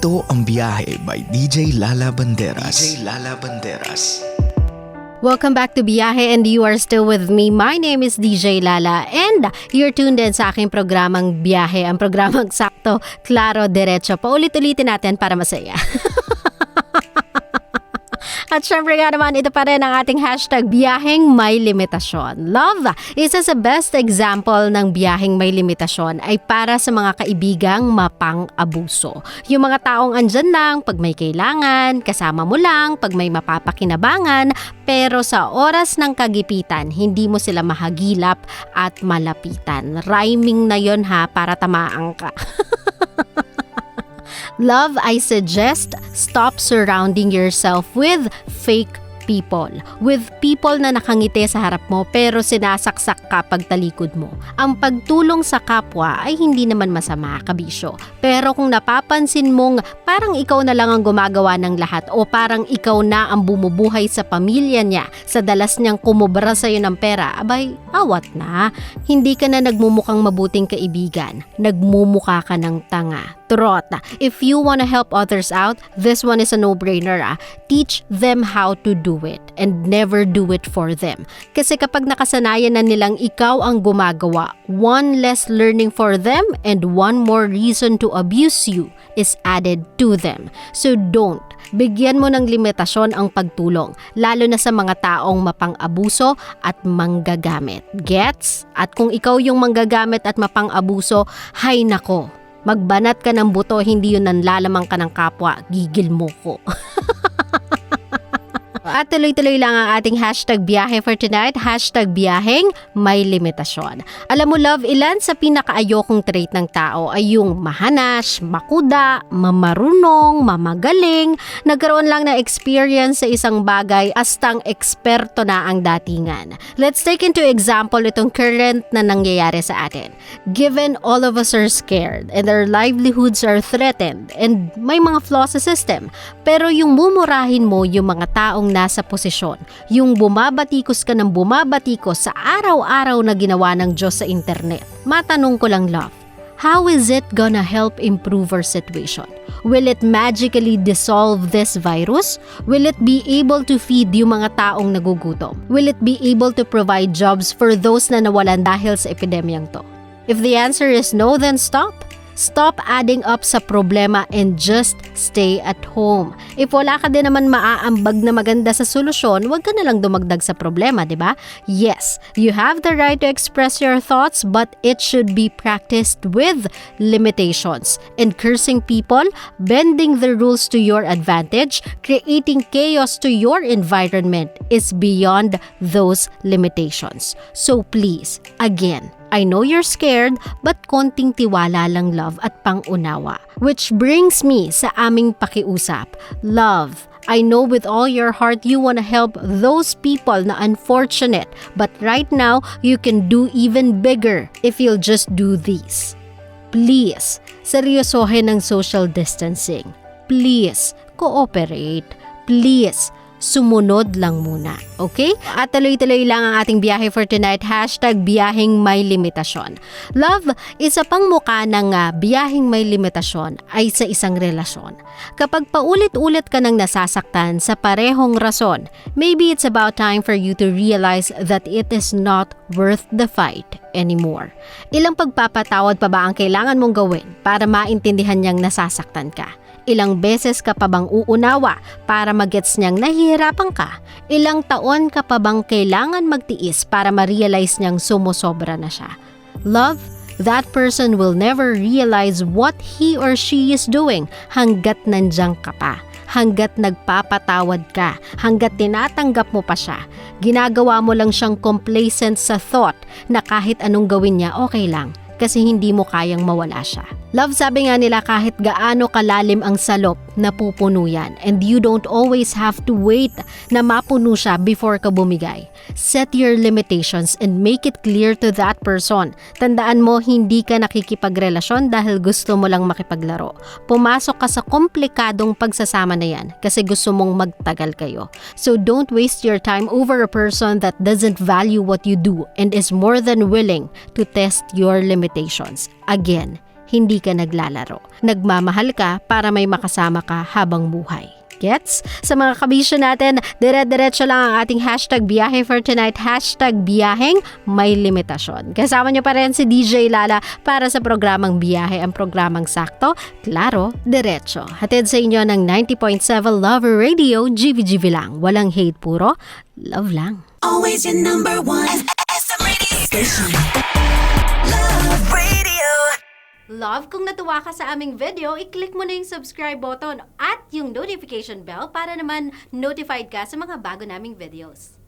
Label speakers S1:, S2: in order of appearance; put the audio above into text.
S1: Ito ang Biyahe by DJ Lala Banderas. DJ Lala Banderas.
S2: Welcome back to Biyahe and you are still with me. My name is DJ Lala and you're tuned in sa aking programang Biyahe, ang programang sakto, klaro, diretso. Paulit-ulitin natin para masaya. At syempre nga naman, ito pa rin ang ating hashtag biyaheng may limitasyon. Love, isa sa best example ng biyaheng may limitasyon ay para sa mga kaibigang mapang-abuso. Yung mga taong andyan lang pag may kailangan, kasama mo lang pag may mapapakinabangan, pero sa oras ng kagipitan, hindi mo sila mahagilap at malapitan. Rhyming na yon ha, para tamaan ka. Love, I suggest stop surrounding yourself with fake people. With people na nakangiti sa harap mo pero sinasaksak ka pagtalikod mo. Ang pagtulong sa kapwa ay hindi naman masama, kabisyo. Pero kung napapansin mong parang ikaw na lang ang gumagawa ng lahat o parang ikaw na ang bumubuhay sa pamilya niya sa dalas niyang kumubra sa'yo ng pera, abay, awat na. Hindi ka na nagmumukhang mabuting kaibigan. Nagmumukha ka ng tanga. Trot. If you wanna help others out, this one is a no-brainer. Teach them how to do it and never do it for them. Kasi kapag nakasanayan na nilang ikaw ang gumagawa, one less learning for them and one more reason to abuse you is added to them. So don't. Bigyan mo ng limitasyon ang pagtulong, lalo na sa mga taong mapang-abuso at manggagamit. Gets? At kung ikaw yung manggagamit at mapang-abuso, hay nako. Magbanat ka ng buto, hindi yun nanlalamang ka ng kapwa, gigil mo ko. At tuloy-tuloy lang ang ating hashtag biyahe for tonight, hashtag biyaheng may limitasyon. Alam mo love, ilan sa pinakaayokong trait ng tao ay yung mahanas, makuda, mamarunong, mamagaling, nagkaroon lang ng experience sa isang bagay astang eksperto na ang datingan. Let's take into example itong current na nangyayari sa atin. Given all of us are scared and our livelihoods are threatened and may mga flaws sa system, pero yung mumurahin mo yung mga taong nasa posisyon, yung bumabatikos ka ng bumabatikos sa araw-araw na ginawa ng Diyos sa internet. Matanong ko lang love, how is it gonna help improve our situation? Will it magically dissolve this virus? Will it be able to feed yung mga taong nagugutom? Will it be able to provide jobs for those na nawalan dahil sa epidemyang to? If the answer is no, then stop. Stop adding up sa problema and just stay at home. If wala ka din naman maaambag na maganda sa solusyon, wag ka na lang dumagdag sa problema, di ba? Yes, you have the right to express your thoughts, but it should be practiced with limitations. And cursing people, bending the rules to your advantage, creating chaos to your environment is beyond those limitations. So please, again, I know you're scared, but konting tiwala lang love at pangunawa. Which brings me sa aming pakiusap. Love, I know with all your heart you want to help those people na unfortunate, but right now you can do even bigger if you'll just do these. Please, seryosohin ang social distancing. Please, cooperate. Please, sumunod lang muna, okay? At tuloy-tuloy lang ang ating biyahe for tonight, hashtag biyaheng may limitasyon. Love, isa pang mukha ng biyaheng may limitasyon ay sa isang relasyon. Kapag paulit-ulit ka nang nasasaktan sa parehong rason, maybe it's about time for you to realize that it is not worth the fight anymore. Ilang pagpapatawad pa ba ang kailangan mong gawin para maintindihan niyang nasasaktan ka? Ilang beses ka pa bang uunawa para magets niyang nahihirapan ka? Ilang taon ka pa bang kailangan magtiis para ma-realize niyang sumusobra na siya? Love, that person will never realize what he or she is doing hanggat nandiyan ka pa. Hanggat nagpapatawad ka, hanggat tinatanggap mo pa siya. Ginagawa mo lang siyang complacent sa thought na kahit anong gawin niya okay lang kasi hindi mo kayang mawala siya. Love, sabi nga nila kahit gaano kalalim ang salop, napupuno yan. And you don't always have to wait na mapuno siya before ka bumigay. Set your limitations and make it clear to that person. Tandaan mo, hindi ka nakikipagrelasyon dahil gusto mo lang makipaglaro. Pumasok ka sa komplikadong pagsasama na yan kasi gusto mong magtagal kayo. So don't waste your time over a person that doesn't value what you do and is more than willing to test your limitations. Again, hindi ka naglalaro. Nagmamahal ka para may makasama ka habang buhay. Gets? Sa mga kabisyo natin, dire-diretso lang ang ating hashtag biyahe for tonight, hashtag biyaheng may limitasyon. Kasama niyo pa rin si DJ Lala para sa programang Biyahe, ang programang sakto, klaro, diretso. Hatid sa inyo ng 90.7 Love Radio, GVGV lang. Walang hate, puro love lang.
S3: Always your number one. SM radio station. Love Radio.
S2: Love, kung natuwa ka sa aming video, i-click mo na yung subscribe button at yung notification bell para naman notified ka sa mga bago naming videos.